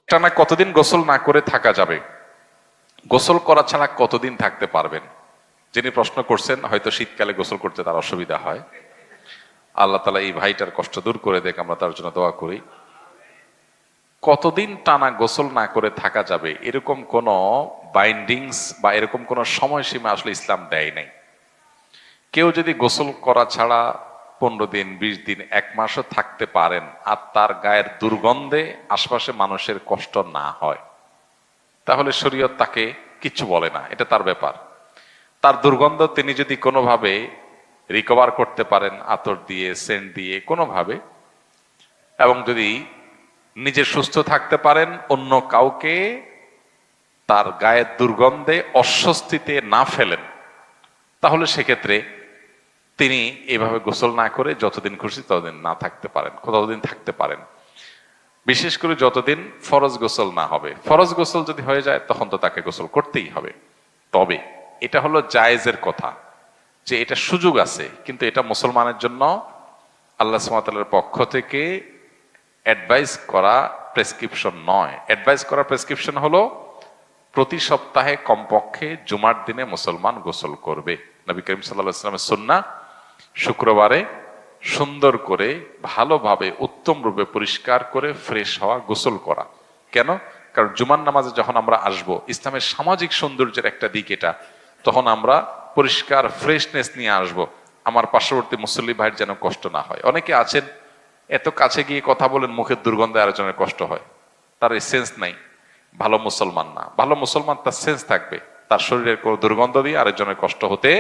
টানা কতদিন গোসল না করে থাকা যাবে? গোসল করা ছাড়া কতদিন থাকতে পারবেন? যিনি প্রশ্ন করছেন হয়তো শীতকালে গোসল করতে তার অসুবিধা হয়। আল্লাহ তাআলা এই ভাইটার কষ্ট দূর করে দেখ, আমরা তার জন্য দোয়া করি। কতদিন টানা গোসল না করে থাকা যাবে এরকম কোন বাইন্ডিংস বা এরকম কোন সময়সীমা আসলে ইসলাম দেয় নাই। কেউ যদি গোসল করা ছাড়া 15 দিন, 20 দিন, 1 মাসও থাকতে পারেন আর তার গায়ের দুর্গন্ধে আশপাশে মানুষের কষ্ট না হয়, তাহলে শরীয়ত তাকে কিচ্ছু বলে না, এটা তার ব্যাপার। তার দুর্গন্ধ তিনি যদি কোনোভাবে রিকভার করতে পারেন, আতর দিয়ে, সেন্ট দিয়ে, কোনোভাবে, এবং যদি নিজে সুস্থ থাকতে পারেন, অন্য কাউকে তার গায়ের দুর্গন্ধে অস্বস্তিতে না ফেলেন, তাহলে সেক্ষেত্রে তিনি এভাবে গোসল না করে যতদিন খুশি ততদিন না থাকতে পারেন, ততদিন থাকতে পারেন। বিশেষ করে যতদিন ফরজ গোসল না হবে। ফরজ গোসল যদি হয়ে যায় তখন তো তাকে গোসল করতেই হবে। তবে এটা হলো জায়েজের কথা, যে এটা সুযোগ আছে, কিন্তু এটা মুসলমানের জন্য আল্লাহ সুবহানাহু ওয়া তাআলার পক্ষ থেকে অ্যাডভাইস করা প্রেসক্রিপশন নয়। অ্যাডভাইস করা প্রেসক্রিপশন হলো প্রতি সপ্তাহে কমপক্ষে জুমার দিনে মুসলমান গোসল করবে। নবী করিম সাল্লাল্লাহু আলাইহি ওয়াসাল্লামের সুন্নাহ শুক্রবারে সুন্দর করে, ভালোভাবে, উত্তম রূপে পরিষ্কার করে ফ্রেশ হওয়া, গোসল করা। কেন? কারণ জুমার নামাজে যখন আমরা আসব, ইসলামের সামাজিক সৌন্দর্যের একটা দিক এটা, তখন আমরা পরিষ্কার ফ্রেশনেস নিয়ে আসব, আমার পার্শ্ববর্তী মুসল্লি ভাইয়ের যেন কষ্ট না হয়। অনেকে আছেন এত কাছে গিয়ে কথা বলেন, মুখের দুর্গন্ধে আরেকজনের কষ্ট হয়, তার এই সেন্স নাই, ভালো মুসলমান না। ভালো মুসলমান তার সেন্স থাকবে, তার শরীরের কোনো দুর্গন্ধ দিয়ে আরেকজনের কষ্ট হতে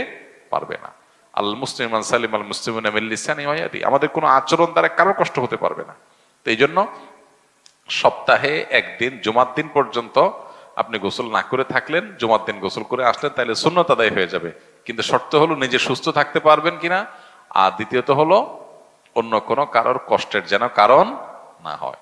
পারবে না। আল মুসলিমান সালিম আল মুসলিমিনা মিন লিসানি ওয়া ইয়াদি, আমাদের কোনো আচরণ দ্বারা কারো কষ্ট হতে পারবে না। তো এই জন্য সপ্তাহে একদিন জুমার দিন পর্যন্ত আপনি গোসল না করে থাকলেন, জুমার দিন গোসল করে আসলেন, তাহলে সুন্নত আদায় হয়ে যাবে। কিন্তু শর্ত হলো নিজে সুস্থ থাকতে পারবেন কিনা, আর দ্বিতীয়ত হলো অন্য কোনো কারোর কষ্টের যেন কারণ না হয়।